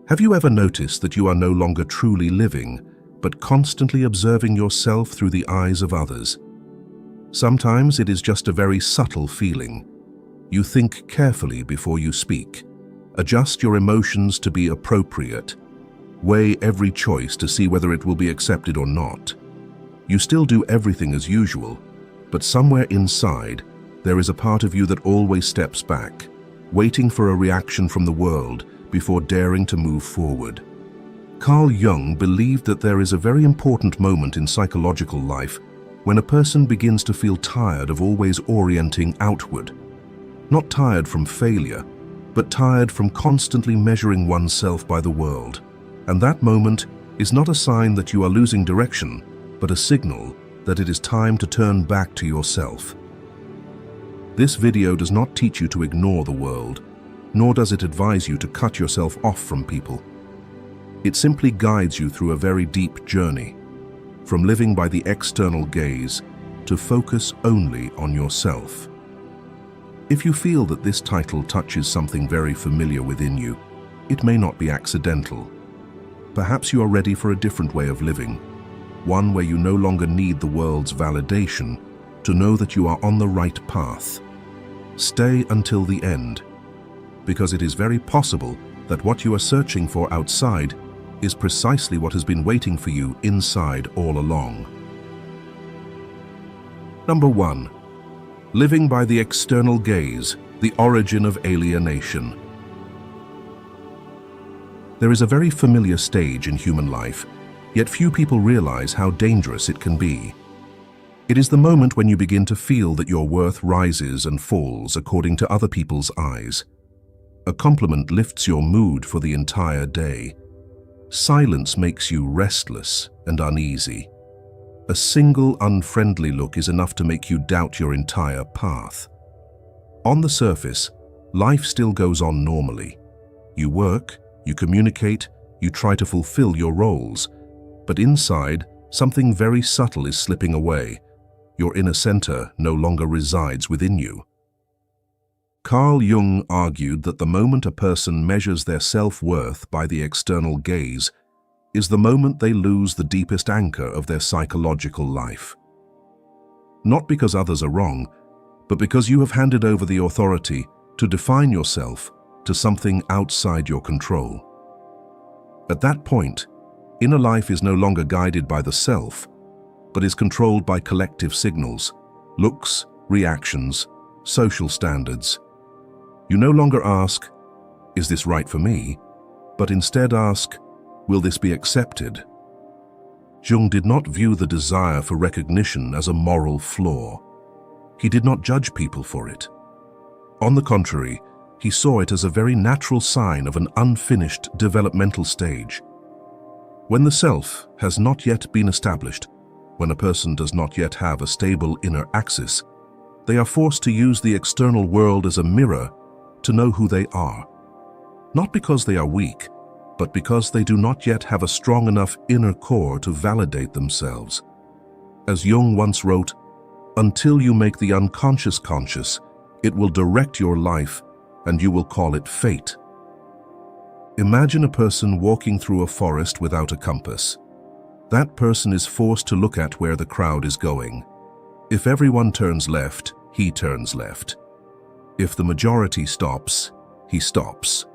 Have you ever noticed that you are no longer truly living, but constantly observing yourself through the eyes of others? Sometimes it is just a very subtle feeling. You think carefully before you speak, adjust your emotions to be appropriate, weigh every choice to see whether it will be accepted or not. You still do everything as usual, but somewhere inside, there is a part of you that always steps back, waiting for a reaction from the world before daring to move forward. Carl Jung believed that there is a very important moment in psychological life when a person begins to feel tired of always orienting outward. Not tired from failure, but tired from constantly measuring oneself by the world. And that moment is not a sign that you are losing direction, but a signal that it is time to turn back to yourself. This video does not teach you to ignore the world, nor does it advise you to cut yourself off from people. It simply guides you through a very deep journey, from living by the external gaze to focus only on yourself. If you feel that this title touches something very familiar within you, it may not be accidental. Perhaps you are ready for a different way of living, one where you no longer need the world's validation to know that you are on the right path. Stay until the end, because it is very possible that what you are searching for outside is precisely what has been waiting for you inside all along. Number 1. Living by the external gaze, the origin of alienation. There is a very familiar stage in human life, yet few people realize how dangerous it can be. It is the moment when you begin to feel that your worth rises and falls according to other people's eyes. A compliment lifts your mood for the entire day. Silence makes you restless and uneasy. A single unfriendly look is enough to make you doubt your entire path. On the surface, life still goes on normally. You work, you communicate, you try to fulfill your roles. But inside, something very subtle is slipping away. Your inner center no longer resides within you. Carl Jung argued that the moment a person measures their self-worth by the external gaze is the moment they lose the deepest anchor of their psychological life. Not because others are wrong, but because you have handed over the authority to define yourself to something outside your control. At that point, inner life is no longer guided by the self, but is controlled by collective signals, looks, reactions, social standards. You no longer ask, "Is this right for me?" but instead ask, "Will this be accepted?" Jung did not view the desire for recognition as a moral flaw. He did not judge people for it. On the contrary, he saw it as a very natural sign of an unfinished developmental stage. When the self has not yet been established, when a person does not yet have a stable inner axis, they are forced to use the external world as a mirror to know who they are. Not because they are weak, but because they do not yet have a strong enough inner core to validate themselves. As Jung once wrote, "Until you make the unconscious conscious, it will direct your life and you will call it fate." Imagine a person walking through a forest without a compass. That person is forced to look at where the crowd is going. If everyone turns left, he turns left. If the majority stops, he stops.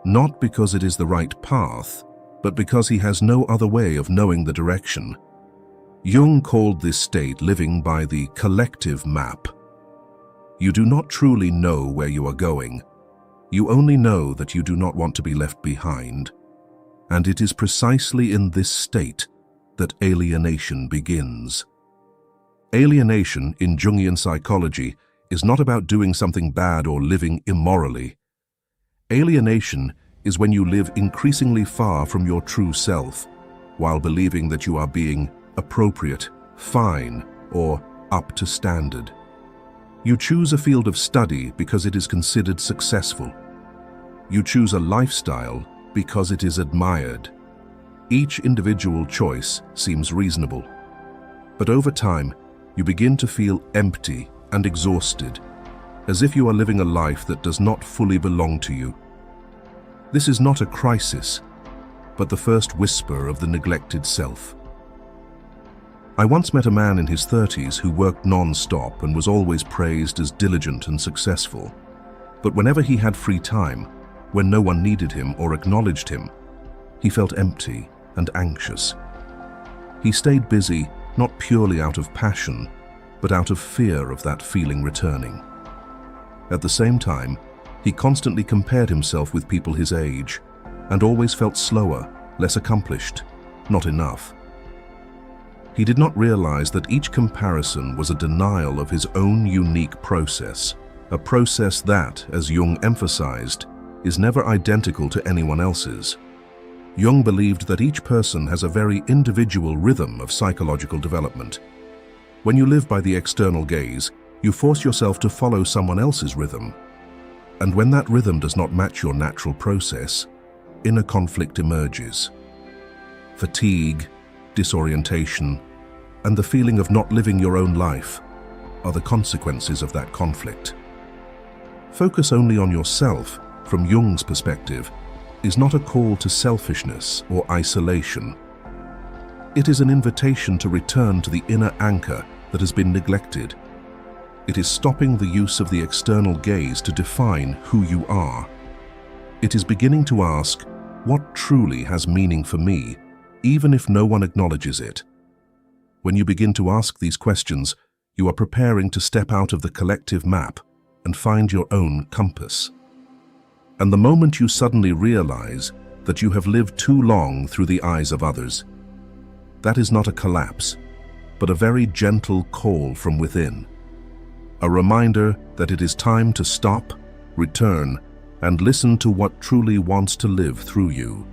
Not because it is the right path, but because he has no other way of knowing the direction. Jung called this state living by the collective map. You do not truly know where you are going. You only know that you do not want to be left behind. And it is precisely in this state that alienation begins. Alienation in Jungian psychology is not about doing something bad or living immorally. Alienation is when you live increasingly far from your true self, while believing that you are being appropriate, fine, or up to standard. You choose a field of study because it is considered successful. You choose a lifestyle because it is admired. Each individual choice seems reasonable. But over time, you begin to feel empty and exhausted, as if you are living a life that does not fully belong to you. This is not a crisis, but the first whisper of the neglected self. I once met a man in his 30s who worked non-stop and was always praised as diligent and successful. But whenever he had free time, when no one needed him or acknowledged him, he felt empty and anxious. He stayed busy not purely out of passion, but out of fear of that feeling returning. At the same time, he constantly compared himself with people his age and always felt slower, less accomplished, not enough. He did not realize that each comparison was a denial of his own unique process, a process that, as Jung emphasized, is never identical to anyone else's. Jung believed that each person has a very individual rhythm of psychological development. When you live by the external gaze, you force yourself to follow someone else's rhythm. And when that rhythm does not match your natural process, inner conflict emerges. Fatigue, disorientation, and the feeling of not living your own life are the consequences of that conflict. Focus only on yourself, from Jung's perspective, is not a call to selfishness or isolation. It is an invitation to return to the inner anchor that has been neglected. It is stopping the use of the external gaze to define who you are. It is beginning to ask, what truly has meaning for me, even if no one acknowledges it? When you begin to ask these questions, you are preparing to step out of the collective map and find your own compass. And the moment you suddenly realize that you have lived too long through the eyes of others, that is not a collapse, but a very gentle call from within. A reminder that it is time to stop, return, and listen to what truly wants to live through you.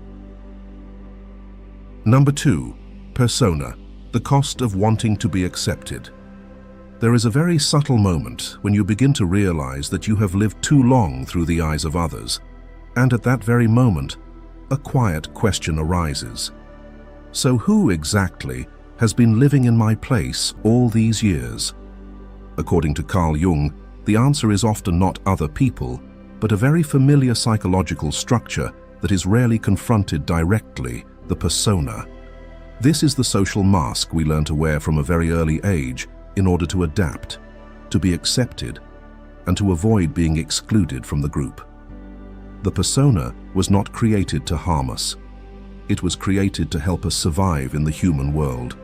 Number 2, persona, the cost of wanting to be accepted. There is a very subtle moment when you begin to realize that you have lived too long through the eyes of others, and at that very moment, a quiet question arises. So who exactly has been living in my place all these years? According to Carl Jung, the answer is often not other people, but a very familiar psychological structure that is rarely confronted directly, the persona. This is the social mask we learn to wear from a very early age in order to adapt, to be accepted, and to avoid being excluded from the group. The persona was not created to harm us. It was created to help us survive in the human world.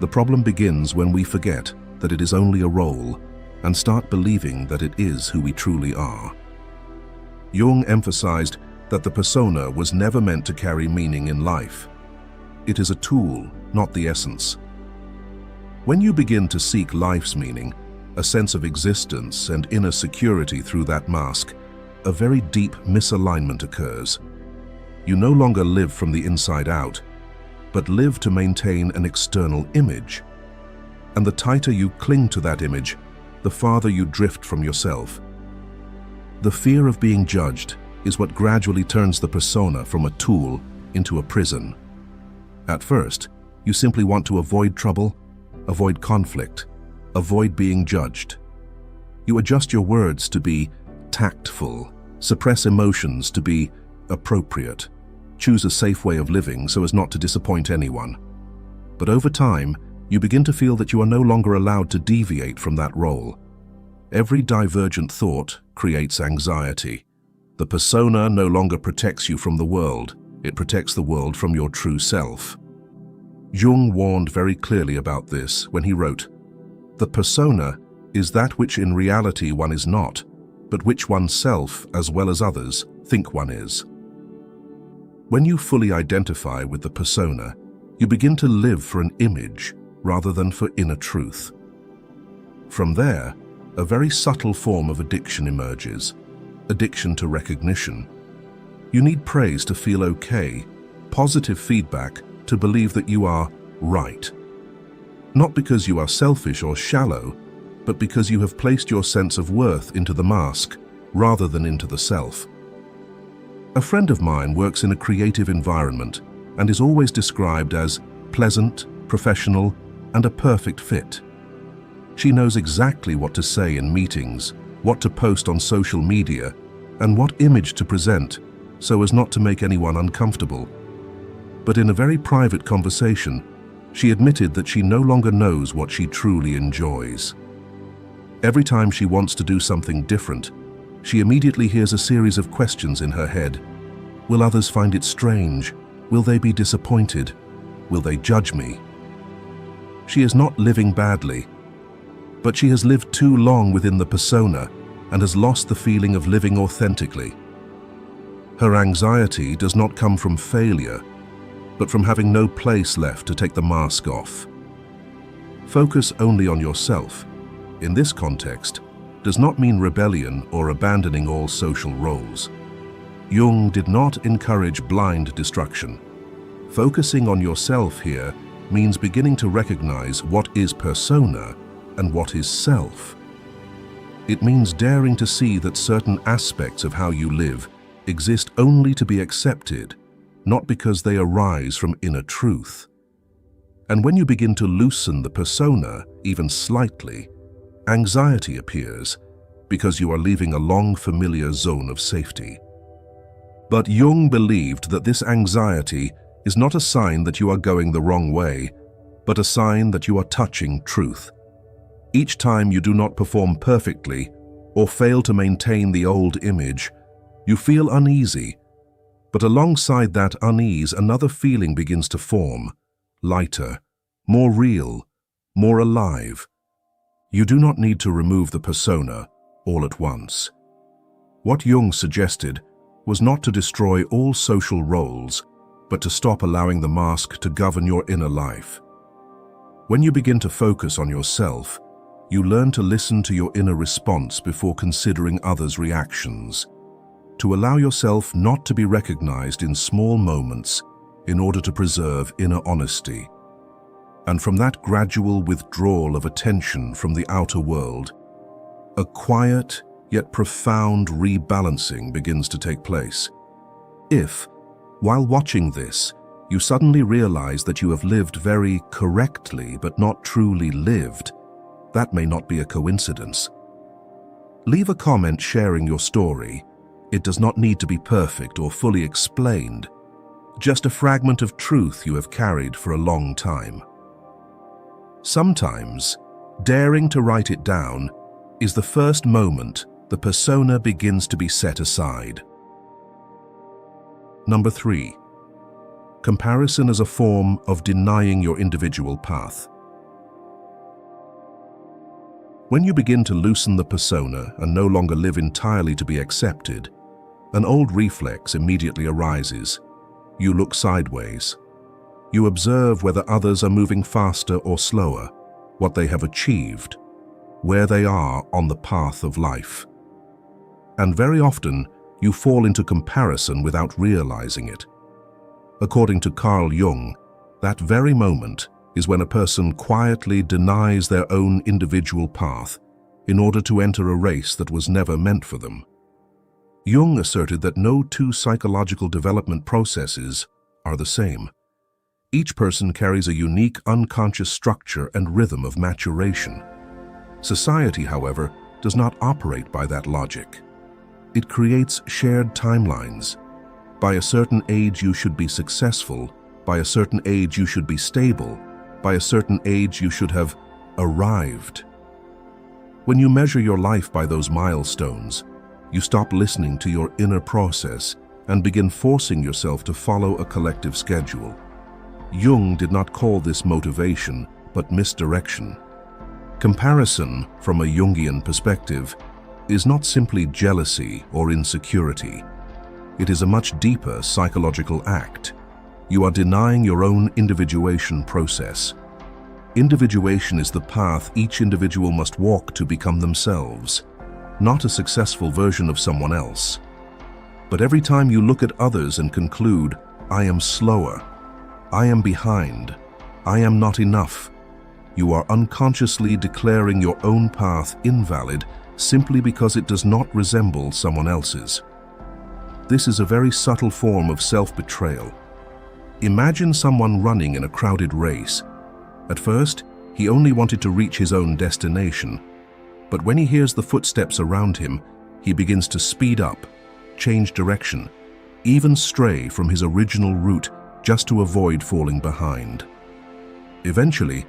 The problem begins when we forget that it is only a role and start believing that it is who we truly are. Jung emphasized that the persona was never meant to carry meaning in life. It is a tool, not the essence. When you begin to seek life's meaning, a sense of existence and inner security through that mask, a very deep misalignment occurs. You no longer live from the inside out, but live to maintain an external image. And the tighter you cling to that image, the farther you drift from yourself. The fear of being judged is what gradually turns the persona from a tool into a prison. At first, you simply want to avoid trouble, avoid conflict, avoid being judged. You adjust your words to be tactful, suppress emotions to be appropriate, choose a safe way of living so as not to disappoint anyone. But over time, you begin to feel that you are no longer allowed to deviate from that role. Every divergent thought creates anxiety. The persona no longer protects you from the world, it protects the world from your true self. Jung warned very clearly about this when he wrote, "The persona is that which in reality one is not, but which oneself, as well as others, think one is." When you fully identify with the persona, you begin to live for an image rather than for inner truth. From there, a very subtle form of addiction emerges, addiction to recognition. You need praise to feel okay, positive feedback to believe that you are right. Not because you are selfish or shallow, but because you have placed your sense of worth into the mask rather than into the self. A friend of mine works in a creative environment and is always described as pleasant, professional, and a perfect fit. She knows exactly what to say in meetings, what to post on social media, and what image to present, so as not to make anyone uncomfortable. But in a very private conversation, she admitted that she no longer knows what she truly enjoys. Every time she wants to do something different, she immediately hears a series of questions in her head. Will others find it strange? Will they be disappointed? Will they judge me? She is not living badly, but she has lived too long within the persona and has lost the feeling of living authentically. Her anxiety does not come from failure, but from having no place left to take the mask off. Focus only on yourself, in this context, does not mean rebellion or abandoning all social roles. Jung did not encourage blind destruction. Focusing on yourself here means beginning to recognize what is persona and what is self. It means daring to see that certain aspects of how you live exist only to be accepted, not because they arise from inner truth. And when you begin to loosen the persona, even slightly, anxiety appears because you are leaving a long familiar zone of safety. But Jung believed that this anxiety is not a sign that you are going the wrong way, but a sign that you are touching truth. Each time you do not perform perfectly or fail to maintain the old image, you feel uneasy. But alongside that unease, another feeling begins to form, lighter, more real, more alive. You do not need to remove the persona all at once. What Jung suggested was not to destroy all social roles, but to stop allowing the mask to govern your inner life. When you begin to focus on yourself, you learn to listen to your inner response before considering others' reactions, to allow yourself not to be recognized in small moments in order to preserve inner honesty. And from that gradual withdrawal of attention from the outer world, a quiet yet profound rebalancing begins to take place. If, while watching this, you suddenly realize that you have lived very correctly but not truly lived, that may not be a coincidence. Leave a comment sharing your story. It does not need to be perfect or fully explained, just a fragment of truth you have carried for a long time. Sometimes, daring to write it down is the first moment the persona begins to be set aside. Number 3. Comparison as a form of denying your individual path. When you begin to loosen the persona and no longer live entirely to be accepted, an old reflex immediately arises. You look sideways. You observe whether others are moving faster or slower, what they have achieved, where they are on the path of life. And very often, you fall into comparison without realizing it. According to Carl Jung, that very moment is when a person quietly denies their own individual path in order to enter a race that was never meant for them. Jung asserted that no two psychological development processes are the same. Each person carries a unique unconscious structure and rhythm of maturation. Society, however, does not operate by that logic. It creates shared timelines. By a certain age you should be successful, by a certain age you should be stable, by a certain age you should have arrived. When you measure your life by those milestones, you stop listening to your inner process and begin forcing yourself to follow a collective schedule. Jung did not call this motivation, but misdirection. Comparison, from a Jungian perspective, is not simply jealousy or insecurity. It is a much deeper psychological act. You are denying your own individuation process. Individuation is the path each individual must walk to become themselves, not a successful version of someone else. But every time you look at others and conclude, I am slower, I am behind, I am not enough, you are unconsciously declaring your own path invalid simply because it does not resemble someone else's. This is a very subtle form of self-betrayal. Imagine someone running in a crowded race. At first, he only wanted to reach his own destination, but when he hears the footsteps around him, he begins to speed up, change direction, even stray from his original route just to avoid falling behind. Eventually,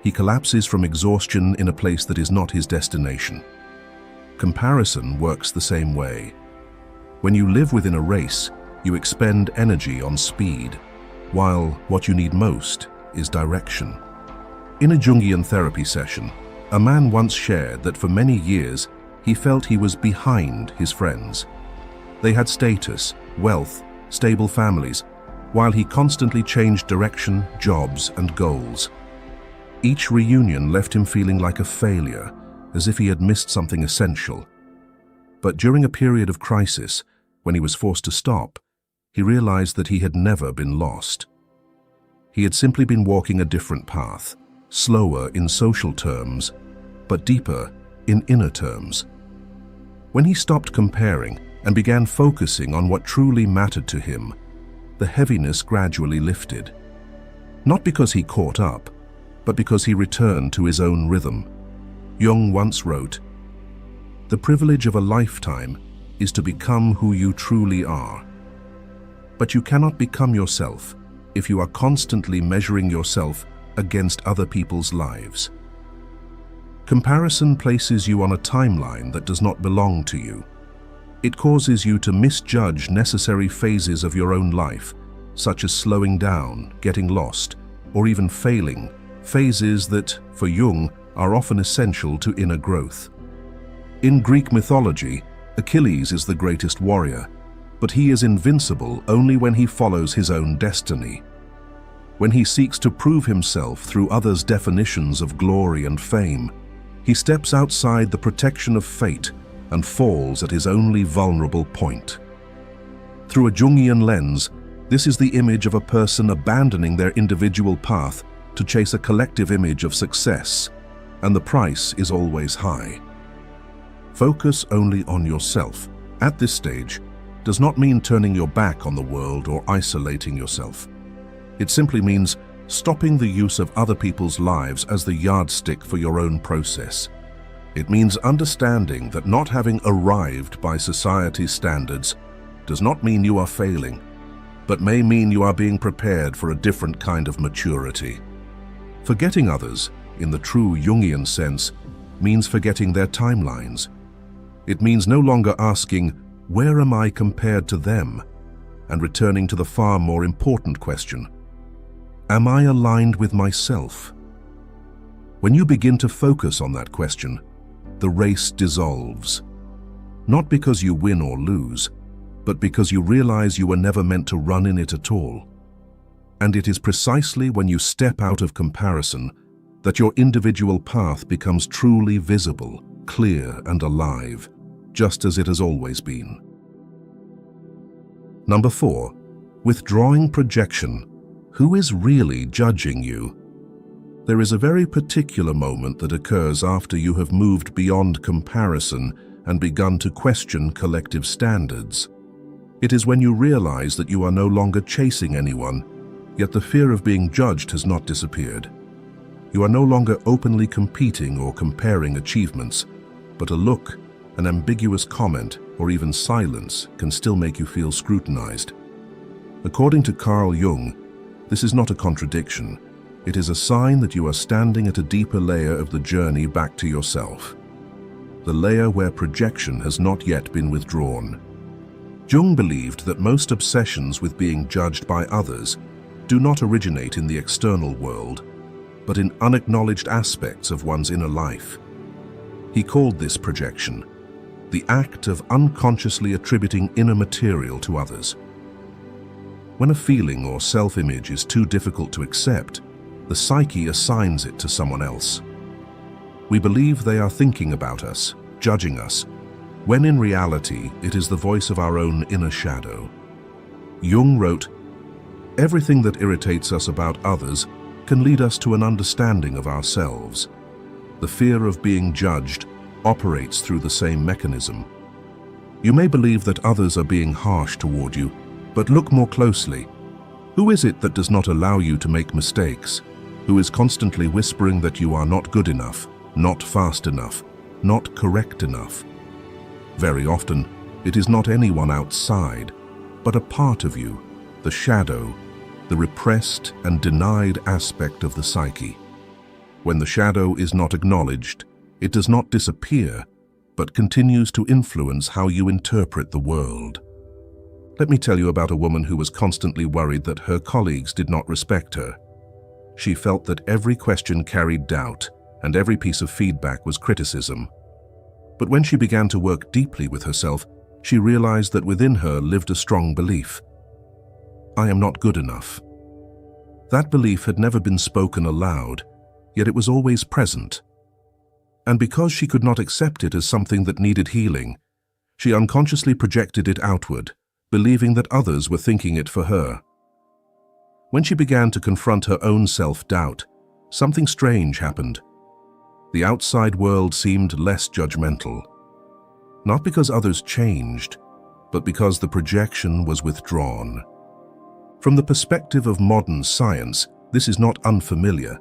he collapses from exhaustion in a place that is not his destination. Comparison works the same way. When you live within a race, you expend energy on speed, while what you need most is direction. In a Jungian therapy session, a man once shared that for many years he felt he was behind his friends. They had status, wealth, stable families, while he constantly changed direction, jobs, and goals. Each reunion left him feeling like a failure, as if he had missed something essential. But during a period of crisis, when he was forced to stop, he realized that he had never been lost. He had simply been walking a different path, slower in social terms, but deeper in inner terms. When he stopped comparing and began focusing on what truly mattered to him, the heaviness gradually lifted. Not because he caught up, but because he returned to his own rhythm. Jung once wrote, "The privilege of a lifetime is to become who you truly are. But you cannot become yourself if you are constantly measuring yourself against other people's lives." Comparison places you on a timeline that does not belong to you. It causes you to misjudge necessary phases of your own life, such as slowing down, getting lost, or even failing, phases that, for Jung, are often essential to inner growth. In Greek mythology, Achilles is the greatest warrior, but he is invincible only when he follows his own destiny. When he seeks to prove himself through others' definitions of glory and fame, he steps outside the protection of fate and falls at his only vulnerable point. Through a Jungian lens, this is the image of a person abandoning their individual path to chase a collective image of success, and the price is always high. Focus only on yourself at this stage does not mean turning your back on the world or isolating yourself. It simply means stopping the use of other people's lives as the yardstick for your own process. It means understanding that not having arrived by society's standards does not mean you are failing, but may mean you are being prepared for a different kind of maturity. Forgetting others, in the true Jungian sense, means forgetting their timelines. It means no longer asking, "Where am I compared to them?" and returning to the far more important question, "Am I aligned with myself?" When you begin to focus on that question, the race dissolves. Not because you win or lose, but because you realize you were never meant to run in it at all. And it is precisely when you step out of comparison that your individual path becomes truly visible, clear, and alive, just as it has always been. Number 4, withdrawing projection. Who is really judging you? There is a very particular moment that occurs after you have moved beyond comparison and begun to question collective standards. It is when you realize that you are no longer chasing anyone, yet the fear of being judged has not disappeared. You are no longer openly competing or comparing achievements, but a look, an ambiguous comment, or even silence can still make you feel scrutinized. According to Carl Jung, this is not a contradiction. It is a sign that you are standing at a deeper layer of the journey back to yourself, the layer where projection has not yet been withdrawn. Jung believed that most obsessions with being judged by others do not originate in the external world, but in unacknowledged aspects of one's inner life. He called this projection, the act of unconsciously attributing inner material to others. When a feeling or self-image is too difficult to accept, the psyche assigns it to someone else. We believe they are thinking about us, judging us, when in reality it is the voice of our own inner shadow. Jung wrote, "Everything that irritates us about others can lead us to an understanding of ourselves. The fear of being judged operates through the same mechanism. You may believe that others are being harsh toward you, but look more closely. Who is it that does not allow you to make mistakes? Who is constantly whispering that you are not good enough, not fast enough, not correct enough? Very often, it is not anyone outside, but a part of you, the shadow, the repressed and denied aspect of the psyche. When the shadow is not acknowledged, it does not disappear, but continues to influence how you interpret the world. Let me tell you about a woman who was constantly worried that her colleagues did not respect her. She felt that every question carried doubt, and every piece of feedback was criticism. But when she began to work deeply with herself, she realized that within her lived a strong belief. I am not good enough. That belief had never been spoken aloud, yet it was always present. And because she could not accept it as something that needed healing, she unconsciously projected it outward, believing that others were thinking it for her. When she began to confront her own self-doubt, something strange happened. The outside world seemed less judgmental. Not because others changed, but because the projection was withdrawn. From the perspective of modern science, this is not unfamiliar.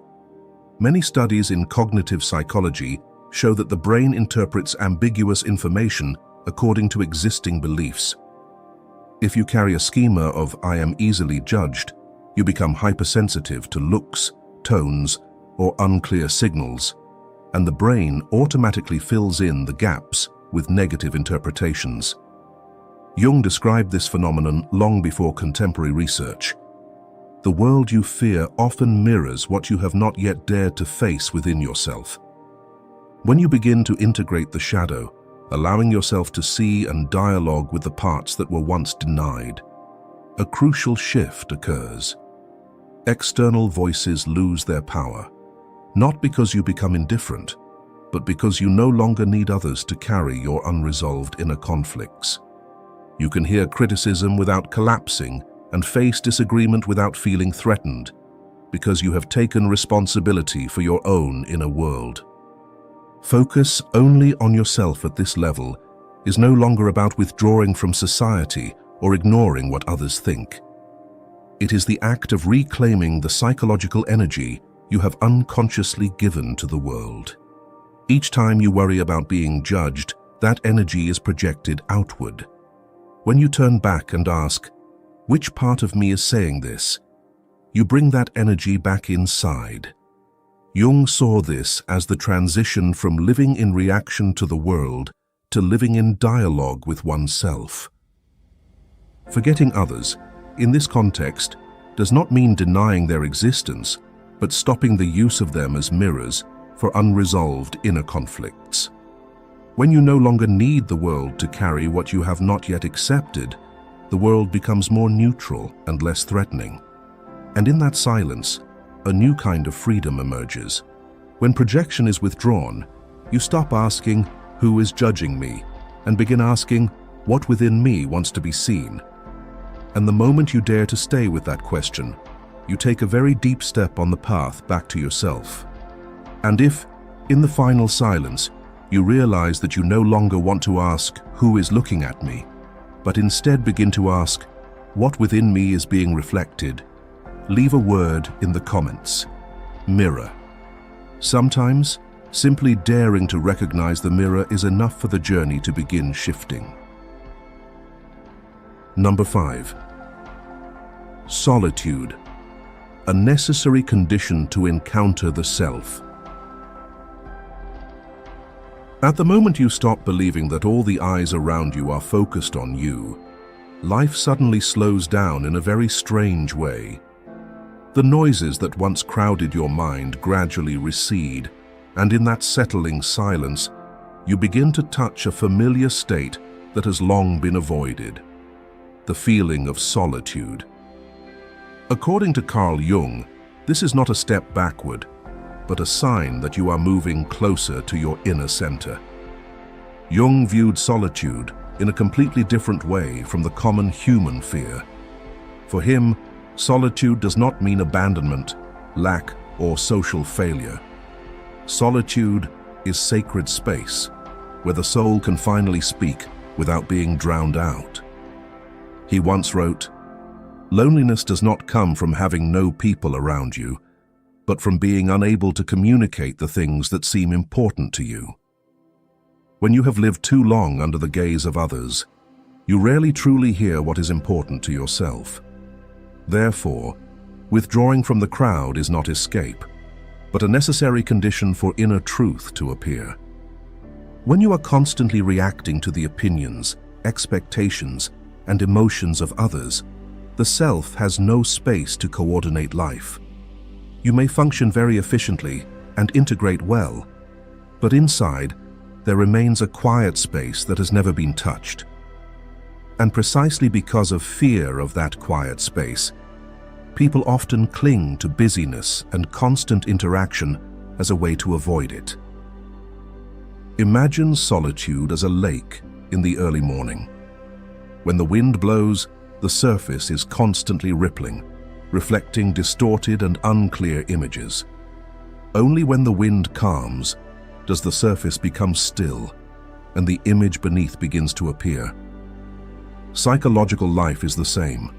Many studies in cognitive psychology show that the brain interprets ambiguous information according to existing beliefs. If you carry a schema of "I am easily judged," you become hypersensitive to looks, tones, or unclear signals, and the brain automatically fills in the gaps with negative interpretations. Jung described this phenomenon long before contemporary research. The world you fear often mirrors what you have not yet dared to face within yourself. When you begin to integrate the shadow, allowing yourself to see and dialogue with the parts that were once denied, a crucial shift occurs. External voices lose their power, not because you become indifferent, but because you no longer need others to carry your unresolved inner conflicts. You can hear criticism without collapsing and face disagreement without feeling threatened, because you have taken responsibility for your own inner world. Focus only on yourself at this level is no longer about withdrawing from society or ignoring what others think. It is the act of reclaiming the psychological energy you have unconsciously given to the world. Each time you worry about being judged, that energy is projected outward. When you turn back and ask, "Which part of me is saying this?" you bring that energy back inside. Jung saw this as the transition from living in reaction to the world to living in dialogue with oneself. Forgetting others, in this context, does not mean denying their existence, but stopping the use of them as mirrors for unresolved inner conflicts. When you no longer need the world to carry what you have not yet accepted, the world becomes more neutral and less threatening. And in that silence, a new kind of freedom emerges. When projection is withdrawn, you stop asking, "Who is judging me?" and begin asking, "What within me wants to be seen?" And the moment you dare to stay with that question, you take a very deep step on the path back to yourself. And if, in the final silence, you realize that you no longer want to ask, "Who is looking at me?" but instead begin to ask, "What within me is being reflected?" leave a word in the comments. Mirror. Sometimes, simply daring to recognize the mirror is enough for the journey to begin shifting. Number 5. Solitude. A necessary condition to encounter the self. At the moment you stop believing that all the eyes around you are focused on you, life suddenly slows down in a very strange way. The noises that once crowded your mind gradually recede, and in that settling silence, you begin to touch a familiar state that has long been avoided: the feeling of solitude. According to Carl Jung, this is not a step backward, but a sign that you are moving closer to your inner center. Jung viewed solitude in a completely different way from the common human fear. For him, solitude does not mean abandonment, lack, or social failure. Solitude is sacred space, where the soul can finally speak without being drowned out. He once wrote, "Loneliness does not come from having no people around you, but from being unable to communicate the things that seem important to you." When you have lived too long under the gaze of others, You rarely truly hear what is important to yourself. Therefore, withdrawing from the crowd is not escape, but a necessary condition for inner truth to appear. When you are constantly reacting to the opinions, expectations, and emotions of others, the self has no space to coordinate life. You may function very efficiently and integrate well, but inside, there remains a quiet space that has never been touched. And precisely because of fear of that quiet space, people often cling to busyness and constant interaction as a way to avoid it. Imagine solitude as a lake in the early morning. When the wind blows, the surface is constantly rippling, reflecting distorted and unclear images. Only when the wind calms does the surface become still and the image beneath begins to appear. Psychological life is the same.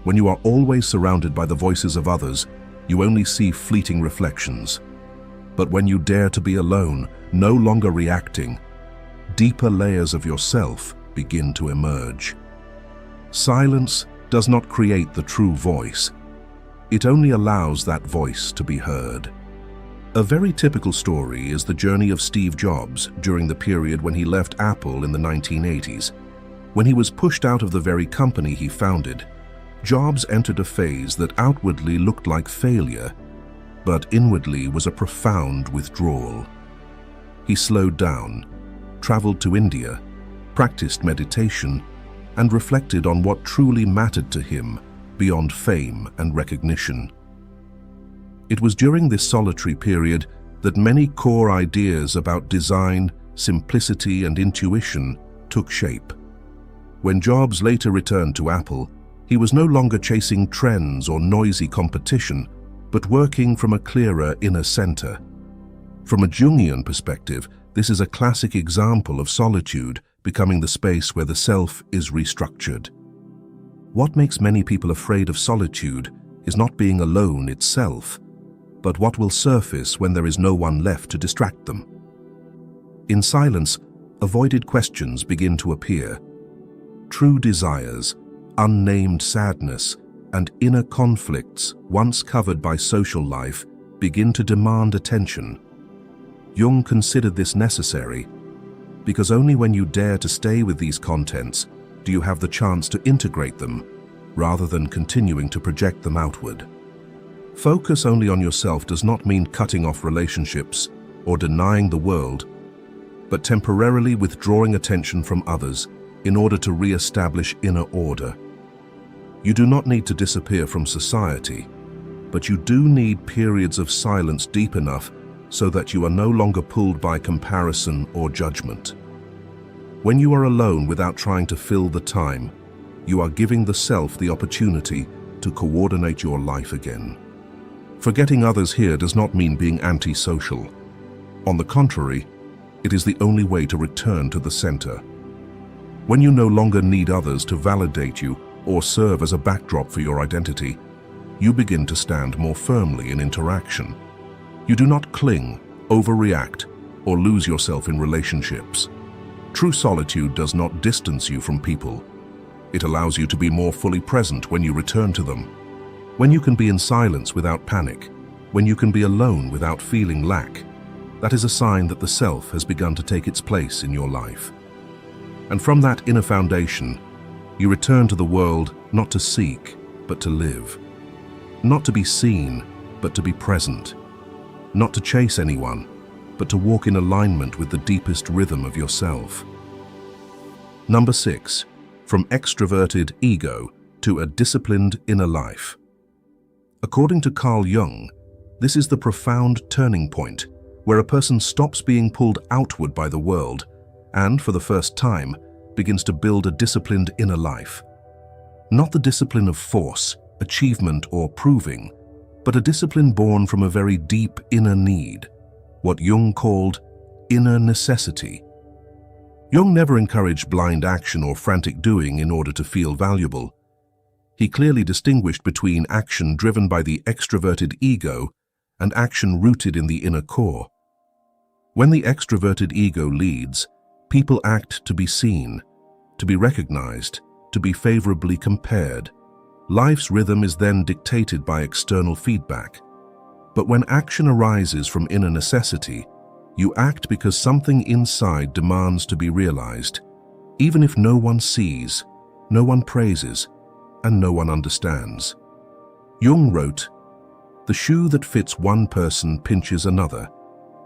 When you are always surrounded by the voices of others, you only see fleeting reflections. But when you dare to be alone, no longer reacting, deeper layers of yourself begin to emerge. Silence does not create the true voice. It only allows that voice to be heard. A very typical story is the journey of Steve Jobs during the period when he left Apple in the 1980s. When he was pushed out of the very company he founded, Jobs entered a phase that outwardly looked like failure, but inwardly was a profound withdrawal. He slowed down, traveled to India, practiced meditation, and reflected on what truly mattered to him beyond fame and recognition. It was during this solitary period that many core ideas about design, simplicity, and intuition took shape. When Jobs later returned to Apple, he was no longer chasing trends or noisy competition, but working from a clearer inner center. From a Jungian perspective, this is a classic example of solitude becoming the space where the self is restructured. What makes many people afraid of solitude is not being alone itself, but what will surface when there is no one left to distract them. In silence, avoided questions begin to appear. True desires, unnamed sadness, and inner conflicts, once covered by social life, begin to demand attention. Jung considered this necessary because only when you dare to stay with these contents do you have the chance to integrate them, rather than continuing to project them outward. Focus only on yourself does not mean cutting off relationships or denying the world, but temporarily withdrawing attention from others in order to re-establish inner order. You do not need to disappear from society, but you do need periods of silence deep enough so that you are no longer pulled by comparison or judgment. When you are alone without trying to fill the time, you are giving the self the opportunity to coordinate your life again. Forgetting others here does not mean being antisocial. On the contrary, it is the only way to return to the center. When you no longer need others to validate you or serve as a backdrop for your identity, you begin to stand more firmly in interaction. You do not cling, overreact, or lose yourself in relationships. True solitude does not distance you from people. It allows you to be more fully present when you return to them. When you can be in silence without panic, when you can be alone without feeling lack, that is a sign that the self has begun to take its place in your life. And from that inner foundation, you return to the world not to seek, but to live. Not to be seen, but to be present. Not to chase anyone, but to walk in alignment with the deepest rhythm of yourself. Number 6. From extroverted ego to a disciplined inner life. According to Carl Jung, this is the profound turning point where a person stops being pulled outward by the world and, for the first time, begins to build a disciplined inner life. Not the discipline of force, achievement, or proving, but a discipline born from a very deep inner need, what Jung called inner necessity. Jung never encouraged blind action or frantic doing in order to feel valuable. He clearly distinguished between action driven by the extroverted ego and action rooted in the inner core. When the extroverted ego leads, people act to be seen, to be recognized, to be favorably compared. Life's rhythm is then dictated by external feedback. But when action arises from inner necessity, you act because something inside demands to be realized, even if no one sees, no one praises, and no one understands. Jung wrote, "The shoe that fits one person pinches another.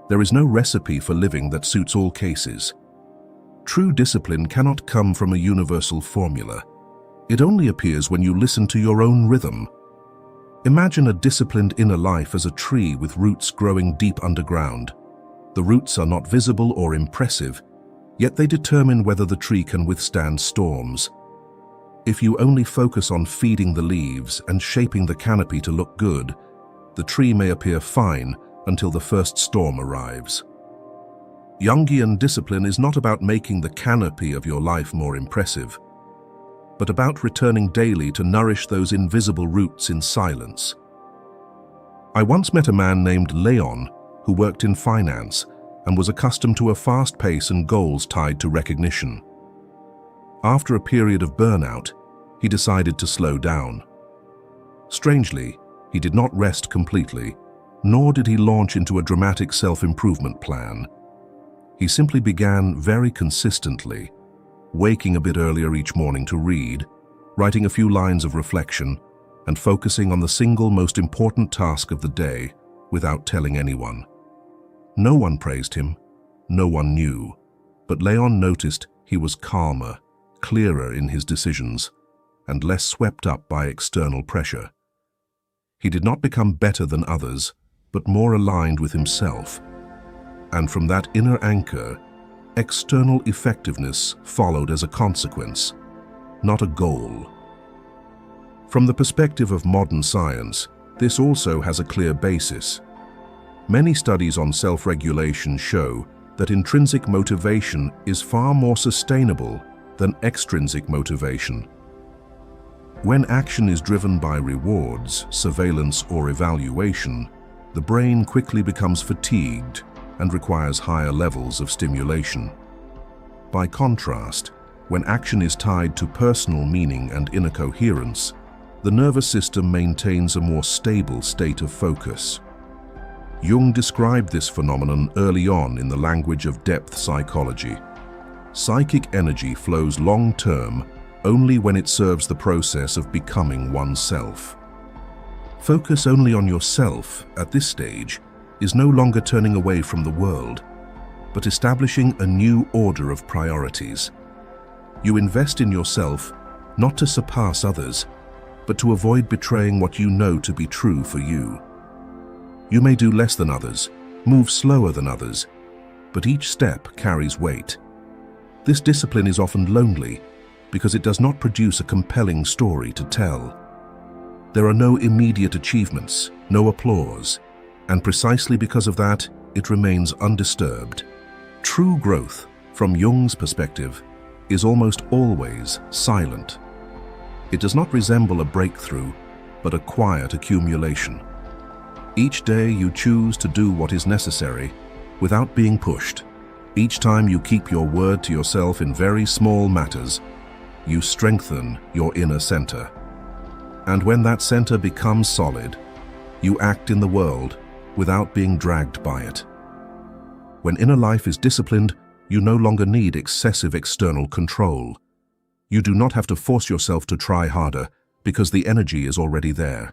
There is no recipe for living that suits all cases." True discipline cannot come from a universal formula. It only appears when you listen to your own rhythm. Imagine a disciplined inner life as a tree with roots growing deep underground. The roots are not visible or impressive, yet they determine whether the tree can withstand storms. If you only focus on feeding the leaves and shaping the canopy to look good, the tree may appear fine until the first storm arrives. Jungian discipline is not about making the canopy of your life more impressive, but about returning daily to nourish those invisible roots in silence. I once met a man named Leon who worked in finance and was accustomed to a fast pace and goals tied to recognition. After a period of burnout, he decided to slow down. Strangely, he did not rest completely, nor did he launch into a dramatic self-improvement plan. He simply began very consistently, waking a bit earlier each morning to read, writing a few lines of reflection, and focusing on the single most important task of the day without telling anyone. No one praised him, no one knew, but Leon noticed he was calmer, clearer in his decisions, and less swept up by external pressure. He did not become better than others, but more aligned with himself. And from that inner anchor, external effectiveness followed as a consequence, not a goal. From the perspective of modern science, this also has a clear basis. Many studies on self-regulation show that intrinsic motivation is far more sustainable than extrinsic motivation. When action is driven by rewards, surveillance, or evaluation, the brain quickly becomes fatigued and requires higher levels of stimulation. By contrast, when action is tied to personal meaning and inner coherence, the nervous system maintains a more stable state of focus. Jung described this phenomenon early on in the language of depth psychology. Psychic energy flows long-term only when it serves the process of becoming oneself. Focus only on yourself at this stage is no longer turning away from the world, but establishing a new order of priorities. You invest in yourself not to surpass others, but to avoid betraying what you know to be true for you. You may do less than others, move slower than others, but each step carries weight. This discipline is often lonely because it does not produce a compelling story to tell. There are no immediate achievements, no applause, and precisely because of that, it remains undisturbed. True growth, from Jung's perspective, is almost always silent. It does not resemble a breakthrough, but a quiet accumulation. Each day you choose to do what is necessary without being pushed. Each time you keep your word to yourself in very small matters, you strengthen your inner center. And when that center becomes solid, you act in the world without being dragged by it. When inner life is disciplined, you no longer need excessive external control. You do not have to force yourself to try harder because the energy is already there.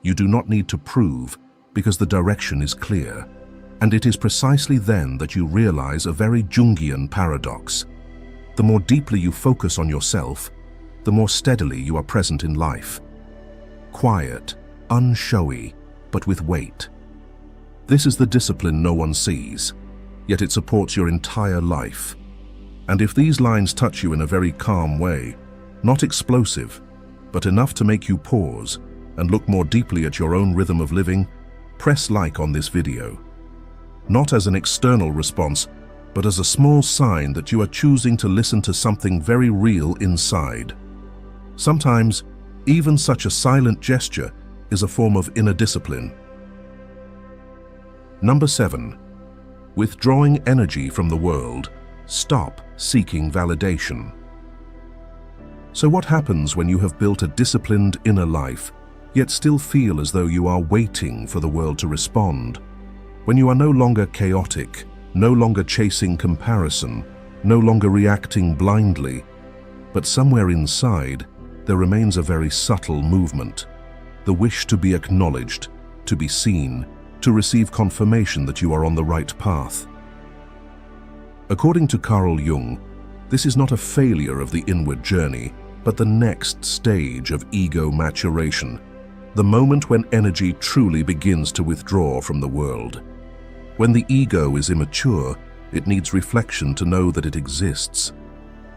You do not need to prove because the direction is clear. And it is precisely then that you realize a very Jungian paradox. The more deeply you focus on yourself, the more steadily you are present in life. Quiet, unshowy, but with weight. This is the discipline no one sees, yet it supports your entire life. And if these lines touch you in a very calm way, not explosive, but enough to make you pause and look more deeply at your own rhythm of living, press like on this video. Not as an external response, but as a small sign that you are choosing to listen to something very real inside. Sometimes, even such a silent gesture is a form of inner discipline. Number 7. Withdrawing energy from the world, stop seeking validation. So what happens when you have built a disciplined inner life, yet still feel as though you are waiting for the world to respond? When you are no longer chaotic, no longer chasing comparison, no longer reacting blindly, but somewhere inside, there remains a very subtle movement, the wish to be acknowledged, to be seen, to receive confirmation that you are on the right path. According to Carl Jung, this is not a failure of the inward journey, but the next stage of ego maturation, the moment when energy truly begins to withdraw from the world. When the ego is immature, it needs reflection to know that it exists.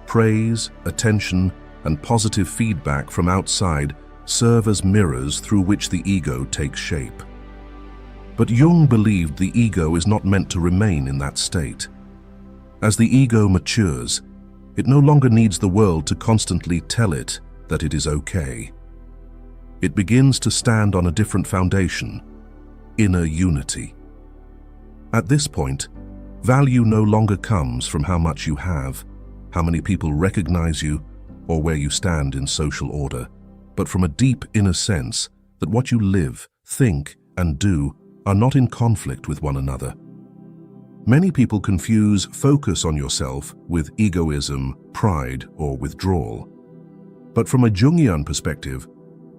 Praise, attention, and positive feedback from outside serve as mirrors through which the ego takes shape. But Jung believed the ego is not meant to remain in that state. As the ego matures, it no longer needs the world to constantly tell it that it is okay. It begins to stand on a different foundation, inner unity. At this point, value no longer comes from how much you have, how many people recognize you, or where you stand in social order, but from a deep inner sense that what you live, think, and do are not in conflict with one another. Many people confuse focus on yourself with egoism, pride, or withdrawal. But from a Jungian perspective,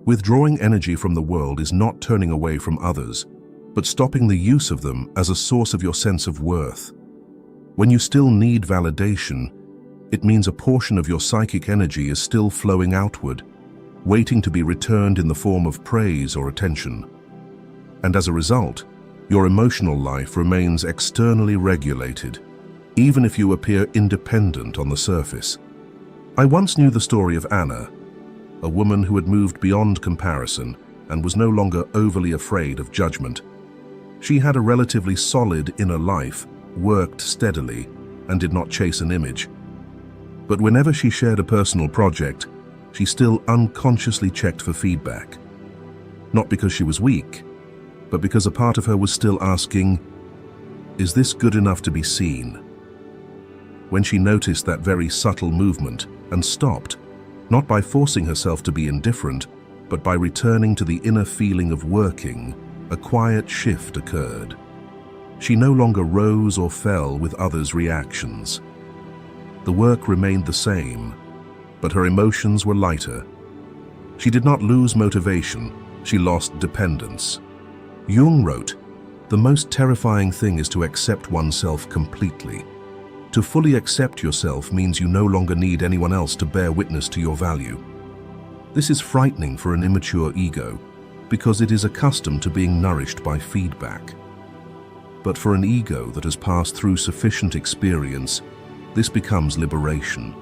withdrawing energy from the world is not turning away from others, but stopping the use of them as a source of your sense of worth. When you still need validation, it means a portion of your psychic energy is still flowing outward, waiting to be returned in the form of praise or attention. And as a result, your emotional life remains externally regulated, even if you appear independent on the surface. I once knew the story of Anna, a woman who had moved beyond comparison and was no longer overly afraid of judgment. She had a relatively solid inner life, worked steadily, and did not chase an image. But whenever she shared a personal project, she still unconsciously checked for feedback. Not because she was weak, but because a part of her was still asking, is this good enough to be seen? When she noticed that very subtle movement and stopped, not by forcing herself to be indifferent, but by returning to the inner feeling of working, a quiet shift occurred. She no longer rose or fell with others' reactions. The work remained the same, but her emotions were lighter. She did not lose motivation, she lost dependence. Jung wrote, "The most terrifying thing is to accept oneself completely. To fully accept yourself means you no longer need anyone else to bear witness to your value." This is frightening for an immature ego, because it is accustomed to being nourished by feedback. But for an ego that has passed through sufficient experience, this becomes liberation.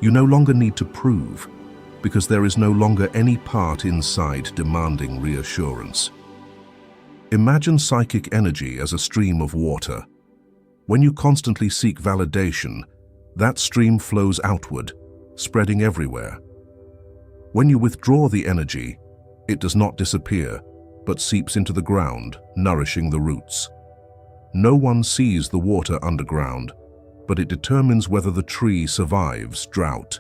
You no longer need to prove, because there is no longer any part inside demanding reassurance. Imagine psychic energy as a stream of water. When you constantly seek validation, that stream flows outward, spreading everywhere. When you withdraw the energy, it does not disappear, but seeps into the ground, nourishing the roots. No one sees the water underground, but it determines whether the tree survives drought.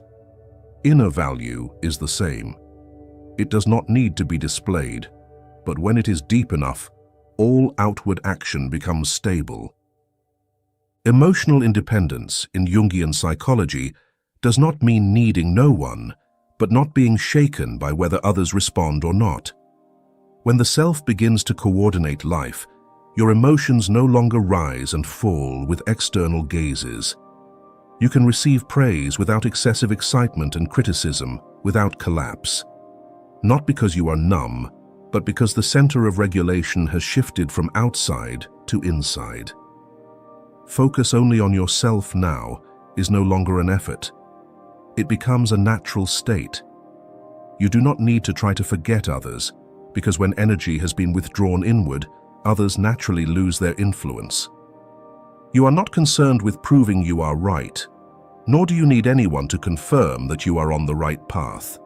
Inner value is the same. It does not need to be displayed, but when it is deep enough, all outward action becomes stable. Emotional independence in Jungian psychology does not mean needing no one, but not being shaken by whether others respond or not. When the self begins to coordinate life, your emotions no longer rise and fall with external gazes. You can receive praise without excessive excitement and criticism without collapse. Not because you are numb, but because the center of regulation has shifted from outside to inside. Focus only on yourself now is no longer an effort. It becomes a natural state. You do not need to try to forget others, because when energy has been withdrawn inward, others naturally lose their influence. You are not concerned with proving you are right, nor do you need anyone to confirm that you are on the right path.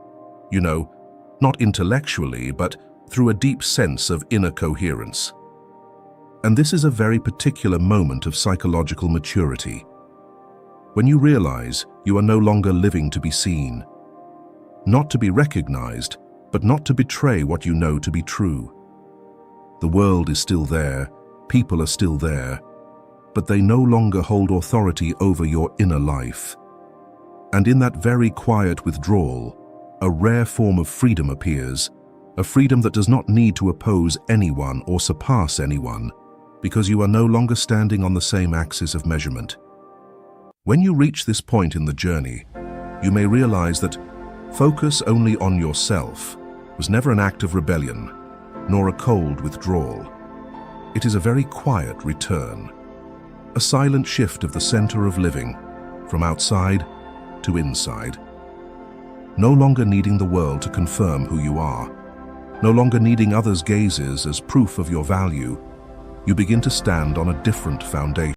You know, not intellectually, but through a deep sense of inner coherence. And this is a very particular moment of psychological maturity. When you realize you are no longer living to be seen, not to be recognized, but not to betray what you know to be true. The world is still there, people are still there, but they no longer hold authority over your inner life. And in that very quiet withdrawal, a rare form of freedom appears, a freedom that does not need to oppose anyone or surpass anyone, because you are no longer standing on the same axis of measurement. When you reach this point in the journey, you may realize that focus only on yourself was never an act of rebellion, nor a cold withdrawal. It is a very quiet return, a silent shift of the center of living, from outside to inside. No longer needing the world to confirm who you are, no longer needing others' gazes as proof of your value, you begin to stand on a different foundation.